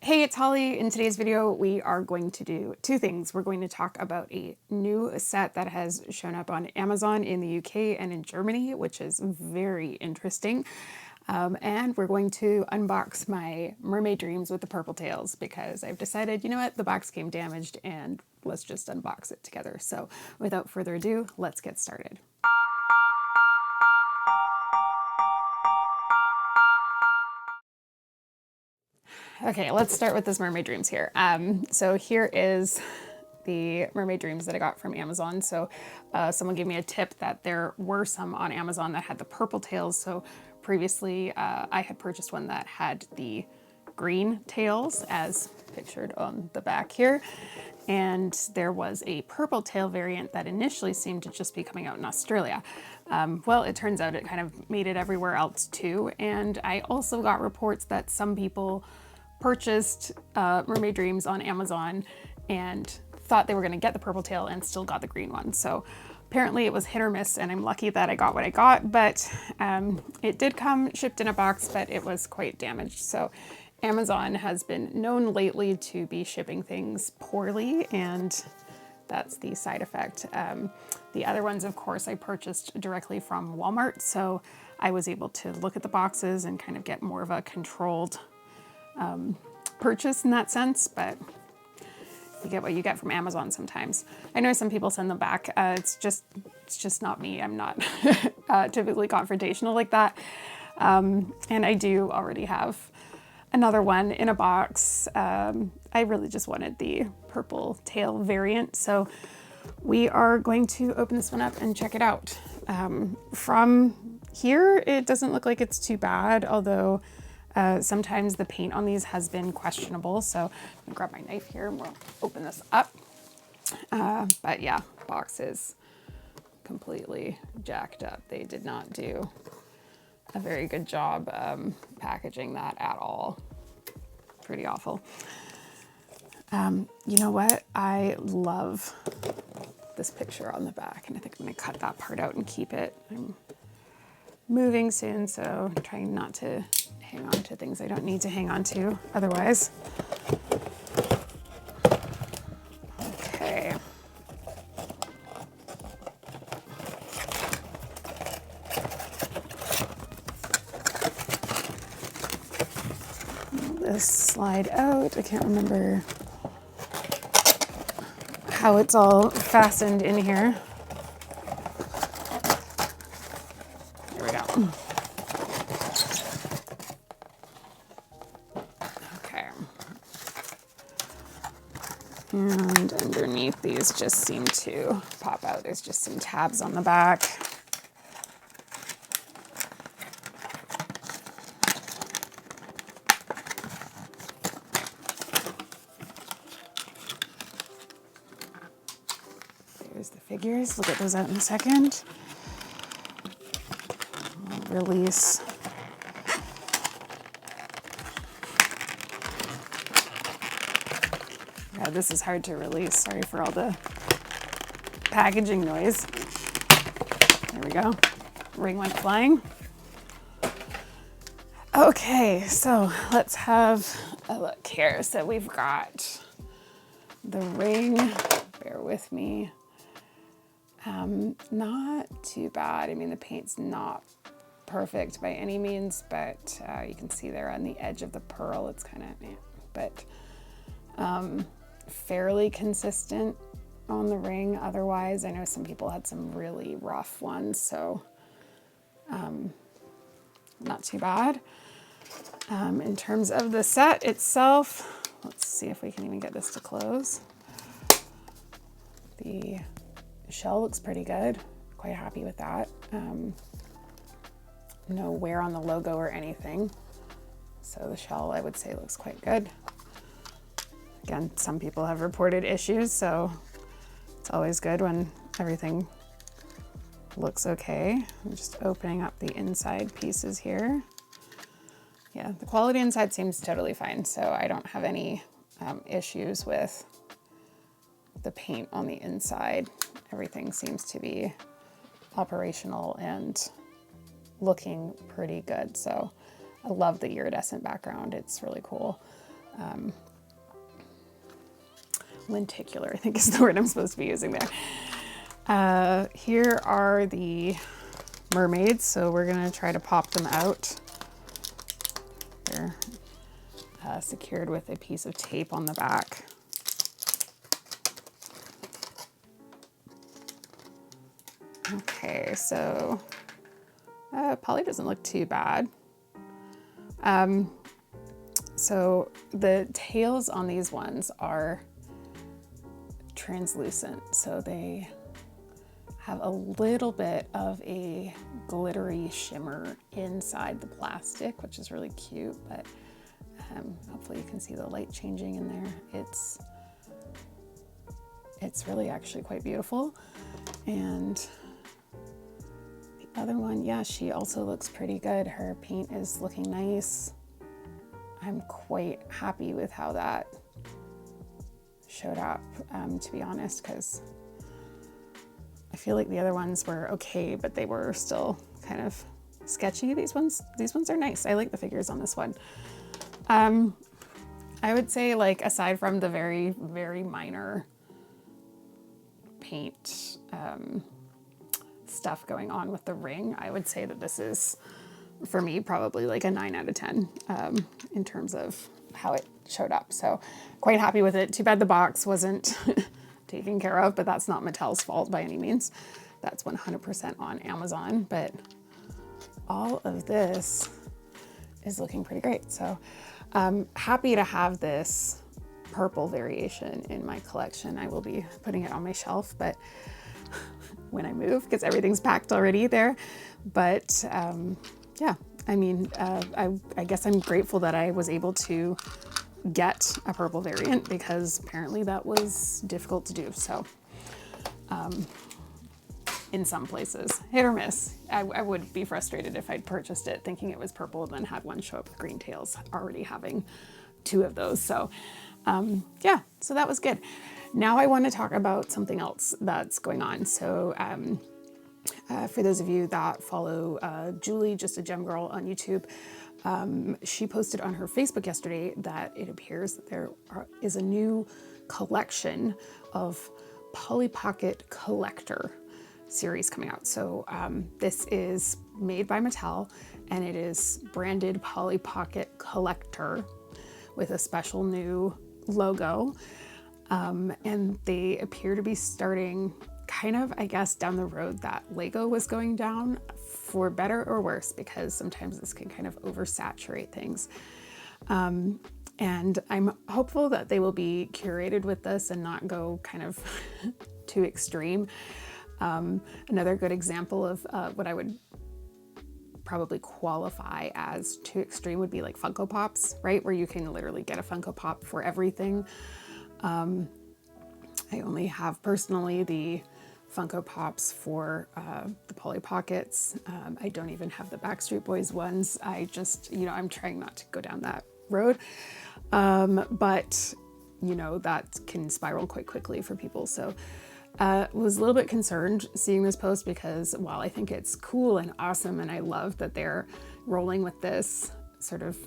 Hey, it's Holly. In today's video, we are going to do two things. We're going to talk about a new set that has shown up on Amazon in the UK and in Germany, which is very interesting. And we're going to unbox my Mermaid Dreams with the purple tails because I've decided, you know what, the box came damaged and let's just unbox it together. So without further ado, let's get started. Okay, let's start with this Mermaid Dreams here. So here is the Mermaid Dreams that I got from Amazon. So someone gave me a tip that there were some on Amazon that had the purple tails. So previously I had purchased one that had the green tails as pictured on the back here. And there was a purple tail variant that initially seemed to just be coming out in Australia. Well, it turns out it kind of made it everywhere else too. And I also got reports that some people purchased Mermaid Dreams on Amazon and thought they were going to get the purple tail and still got the green one. So apparently it was hit or miss, and I'm lucky that I got what I got, but it did come shipped in a box, but it was quite damaged. So Amazon has been known lately to be shipping things poorly, and that's the side effect. The other ones, of course, I purchased directly from Walmart, so I was able to look at the boxes and kind of get more of a controlled purchase in that sense, but you get what you get from Amazon sometimes. I know some people send them back. It's just not me. I'm not typically confrontational like that. And I do already have another one in a box. I really just wanted the purple tail variant. So we are going to open this one up and check it out. From here, it doesn't look like it's too bad, although sometimes the paint on these has been questionable. So I'm gonna grab my knife here and we'll open this up. But yeah, box is completely jacked up. They did not do a very good job packaging that at all. Pretty awful. You know what? I love this picture on the back, and I think I'm gonna cut that part out and keep it. I'm moving soon, so I'm trying not to hang on to things I don't need to hang on to otherwise. Okay. This slide out. I can't remember how it's all fastened in here. There we go. Okay. And underneath these just seem to pop out. There's just some tabs on the back. There's the figures. We'll get those out in a second. Release. Yeah, this is hard to release. Sorry for all the packaging noise. There we go. Ring went flying. Okay, so let's have a look here. So we've got the ring. Bear with me. Not too bad. I mean, the paint's not perfect by any means, but you can see there on the edge of the pearl, it's kind of, but fairly consistent on the ring. Otherwise, I know some people had some really rough ones, so not too bad. In terms of the set itself, let's see if we can even get this to close. The shell looks pretty good. Quite happy with that. No wear on the logo or anything. So the shell, I would say, looks quite good. Again, some people have reported issues, so it's always good when everything looks okay. I'm just opening up the inside pieces here. Yeah, the quality inside seems totally fine, so I don't have any issues with the paint on the inside. Everything seems to be operational and looking pretty good. So I love the iridescent background. It's really cool. lenticular, I think is the word I'm supposed to be using there. Here are the mermaids, so we're gonna try to pop them out. They're secured with a piece of tape on the back. Okay, so Polly doesn't look too bad. So the tails on these ones are translucent, so they have a little bit of a glittery shimmer inside the plastic, which is really cute, but hopefully you can see the light changing in there. It's really actually quite beautiful. And the other one, yeah, she also looks pretty good. Her paint is looking nice. I'm quite happy with how that showed up, to be honest, because I feel like the other ones were okay, but they were still kind of sketchy. These ones are nice. I like the figures on this one. I would say, like, aside from the very, very minor paint stuff going on with the ring, I would say that this is, for me, probably like a 9 out of 10 in terms of how it showed up. So quite happy with it. Too bad the box wasn't taken care of, but that's not Mattel's fault by any means. That's 100% on Amazon, but all of this is looking pretty great. So happy to have this purple variation in my collection. I will be putting it on my shelf, but when I move, because everything's packed already there. But yeah, I mean, I guess I'm grateful that I was able to get a purple variant, because apparently that was difficult to do. So in some places, hit or miss. I would be frustrated if I'd purchased it thinking it was purple and then had one show up with green tails, already having 2 of those. So yeah, so that was good. Now I want to talk about something else that's going on. So for those of you that follow Julie, Just a Gem Girl on YouTube, she posted on her Facebook yesterday that it appears that there is a new collection of Polly Pocket Collector series coming out. So this is made by Mattel, and it is branded Polly Pocket Collector with a special new logo. And they appear to be starting kind of, I guess, down the road that Lego was going down, for better or worse, because sometimes this can kind of oversaturate things. And I'm hopeful that they will be curated with this and not go kind of too extreme. Another good example of what I would probably qualify as too extreme would be like Funko Pops, right? Where you can literally get a Funko Pop for everything. I only have personally the Funko Pops for the Polly Pockets. I don't even have the Backstreet Boys ones. I just, I'm trying not to go down that road. But, that can spiral quite quickly for people. So was a little bit concerned seeing this post, because while I think it's cool and awesome, and I love that they're rolling with this sort of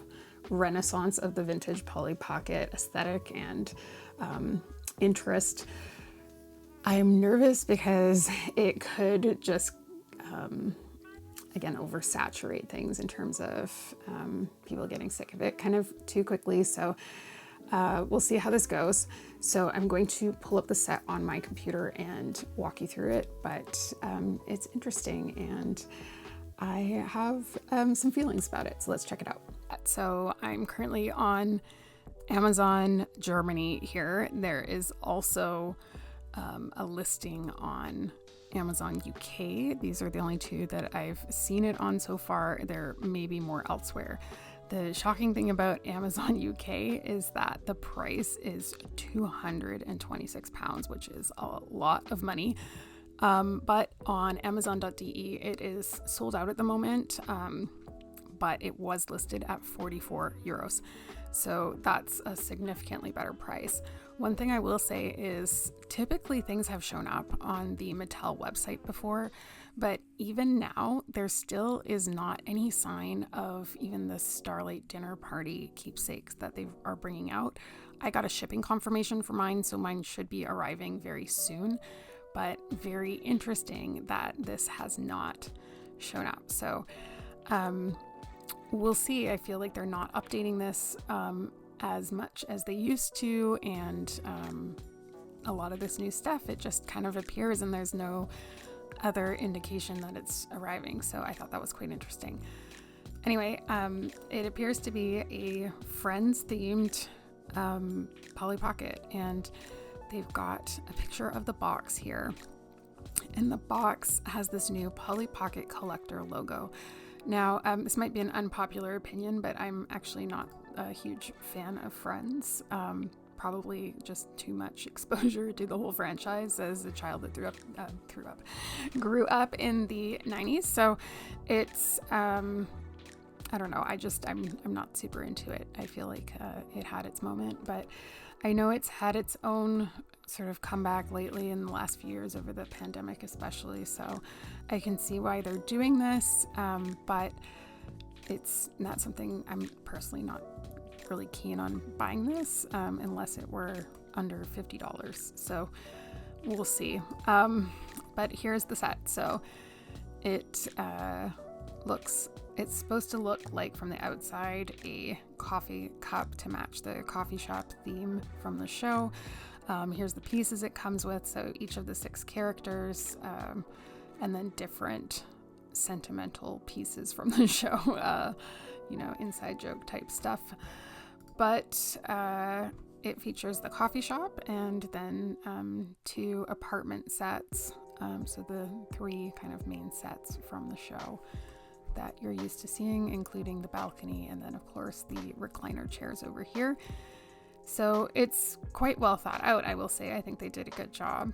renaissance of the vintage Polly Pocket aesthetic and interest, I'm nervous because it could just, again, oversaturate things in terms of people getting sick of it kind of too quickly. So we'll see how this goes. So I'm going to pull up the set on my computer and walk you through it, but it's interesting and I have some feelings about it. So let's check it out. So I'm currently on Amazon Germany here. There is also a listing on Amazon UK. These are the only 2 that I've seen it on so far. There may be more elsewhere. The shocking thing about Amazon UK is that the price is £226, which is a lot of money. But on Amazon.de, it is sold out at the moment, but it was listed at 44 euros. So that's a significantly better price. One thing I will say is typically things have shown up on the Mattel website before, But even now, there still is not any sign of even the Starlight Dinner Party keepsakes that they are bringing out. I got a shipping confirmation for mine, so mine should be arriving very soon. But very interesting that this has not shown up. So we'll see. I feel like they're not updating this as much as they used to, and a lot of this new stuff, it just kind of appears and there's no other indication that it's arriving. So I thought that was quite interesting. Anyway, it appears to be a Friends themed Polly Pocket, and they've got a picture of the box here, and the box has this new Polly Pocket collector logo. Now, this might be an unpopular opinion, but I'm actually not a huge fan of Friends. Probably just too much exposure to the whole franchise as a child that grew up in the 90s. So it's, I don't know. I'm not super into it. I feel like it had its moment, but I know it's had its own sort of comeback lately in the last few years over the pandemic, especially. So I can see why they're doing this, but it's not something I'm personally not really keen on buying this unless it were under $50. So we'll see. But here's the set. So it's supposed to look like from the outside a coffee cup to match the coffee shop theme from the show. Here's the pieces it comes with. So each of the 6 characters, and then different sentimental pieces from the show, inside joke type stuff. But it features the coffee shop and then 2 apartment sets. So the 3 kind of main sets from the show that you're used to seeing, including the balcony and then, of course, the recliner chairs over here. So it's quite well thought out, I will say. I think they did a good job.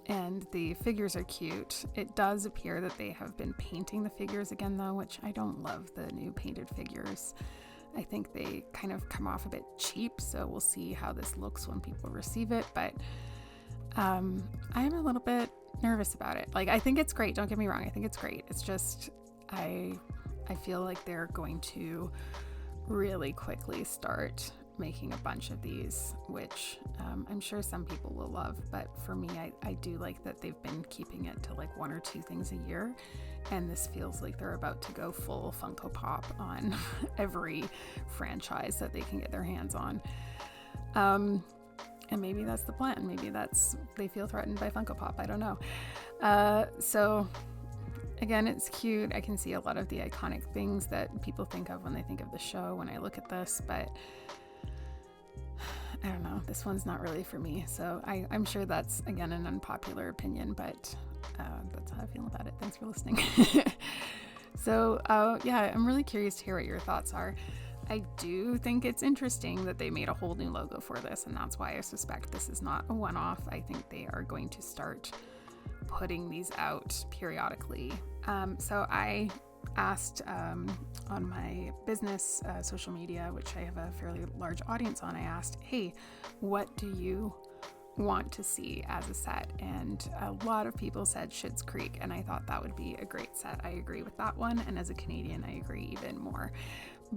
And the figures are cute. It does appear that they have been painting the figures again, though, which I don't love the new painted figures. I think they kind of come off a bit cheap, so we'll see how this looks when people receive it. But I'm a little bit nervous about it. Like, I think it's great. Don't get me wrong. I think it's great. It's just I feel like they're going to really quickly start making a bunch of these, which I'm sure some people will love. But for me, I do like that they've been keeping it to like 1 or 2 things a year. And this feels like they're about to go full Funko Pop on every franchise that they can get their hands on. And maybe that's the plan. Maybe they feel threatened by Funko Pop. I don't know. So again, it's cute. I can see a lot of the iconic things that people think of when they think of the show when I look at this, but I don't know. This one's not really for me. So I'm sure that's, again, an unpopular opinion, but that's how I feel about it. Thanks for listening. So, yeah, I'm really curious to hear what your thoughts are. I do think it's interesting that they made a whole new logo for this, and that's why I suspect this is not a one-off. I think they are going to start putting these out periodically. So I asked on my business social media, which I have a fairly large audience on, I asked, hey, what do you want to see as a set? And a lot of people said Schitt's Creek, and I thought that would be a great set. I agree with that one, and as a Canadian, I agree even more.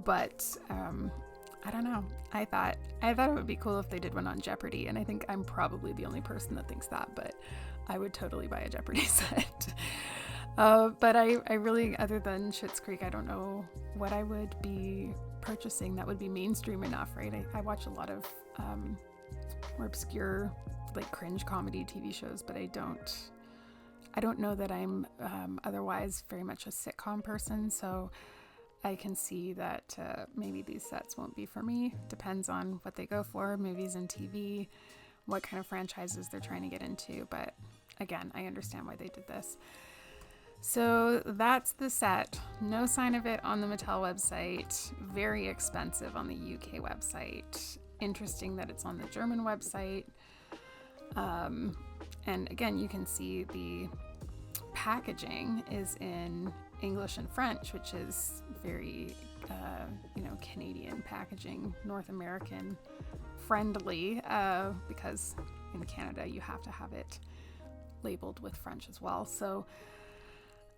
But I don't know. I thought it would be cool if they did one on Jeopardy, and I think I'm probably the only person that thinks that, but I would totally buy a Jeopardy set. But I really, other than Schitt's Creek, I don't know what I would be purchasing that would be mainstream enough, right? I watch a lot of more obscure, like cringe comedy TV shows, but I don't know that I'm otherwise very much a sitcom person, so I can see that maybe these sets won't be for me. Depends on what they go for, movies and TV, what kind of franchises they're trying to get into, but again, I understand why they did this. So that's the set. No sign of it on the Mattel website. Very expensive on the UK website. Interesting that it's on the German website. And again, you can see the packaging is in English and French, which is very, Canadian packaging, North American friendly, because in Canada you have to have it labeled with French as well. So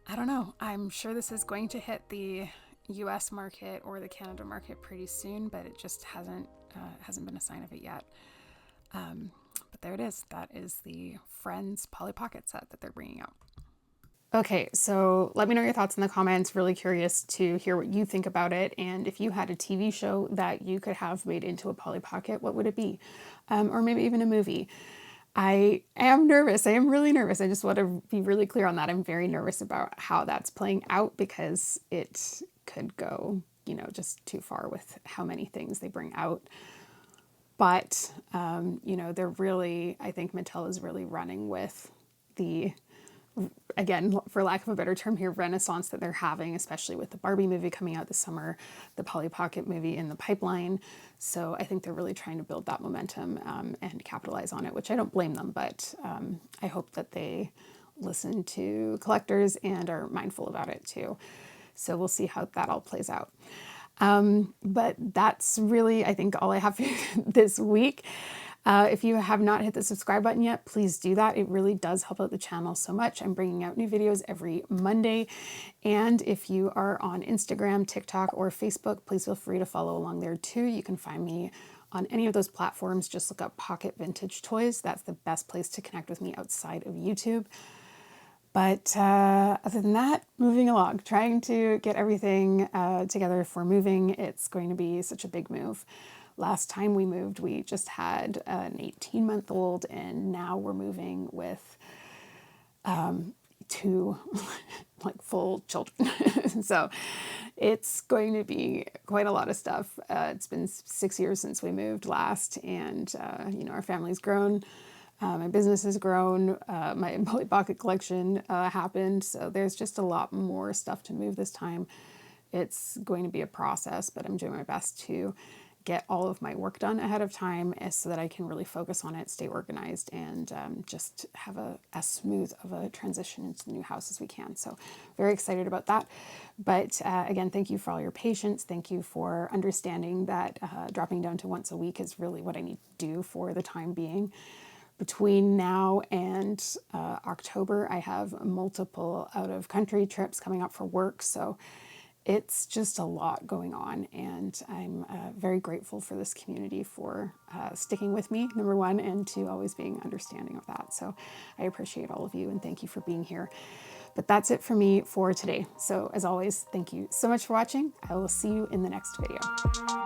I don't know. I'm sure this is going to hit the US market or the Canada market pretty soon, but it just hasn't been a sign of it yet. But there it is. That is the Friends Polly Pocket set that they're bringing out. Okay, so let me know your thoughts in the comments. Really curious to hear what you think about it. And if you had a TV show that you could have made into a Polly Pocket, what would it be? Or maybe even a movie. I am nervous. I am really nervous. I just want to be really clear on that. I'm very nervous about how that's playing out because it could go, just too far with how many things they bring out. But, they're really, I think Mattel is really running with the, again, for lack of a better term here, renaissance that they're having, especially with the Barbie movie coming out this summer, the Polly Pocket movie in the pipeline. So I think they're really trying to build that momentum and capitalize on it, which I don't blame them, but I hope that they listen to collectors and are mindful about it too. So we'll see how that all plays out. But that's really, I think, all I have for you this week. If you have not hit the subscribe button yet, please do that. It really does help out the channel so much. I'm bringing out new videos every Monday. And if you are on Instagram, TikTok, or Facebook, please feel free to follow along there too. You can find me on any of those platforms. Just look up Pocket Vintage Toys. That's the best place to connect with me outside of YouTube. But other than that, moving along, trying to get everything together for moving. It's going to be such a big move. Last time we moved, we just had an 18-month-old, and now we're moving with two full children. So it's going to be quite a lot of stuff. It's been 6 years since we moved last, and our family's grown. My business has grown. My Polly Pocket collection happened. So there's just a lot more stuff to move this time. It's going to be a process, but I'm doing my best to get all of my work done ahead of time so that I can really focus on it, stay organized, and just have as smooth of a transition into the new house as we can. So very excited about that. But again, thank you for all your patience. Thank you for understanding that dropping down to once a week is really what I need to do for the time being. Between now and October, I have multiple out-of-country trips coming up for work, so it's just a lot going on, and I'm very grateful for this community for sticking with me, number one, and two, always being understanding of that. So I appreciate all of you, and thank you for being here. But that's it for me for today. So as always, thank you so much for watching. I will see you in the next video.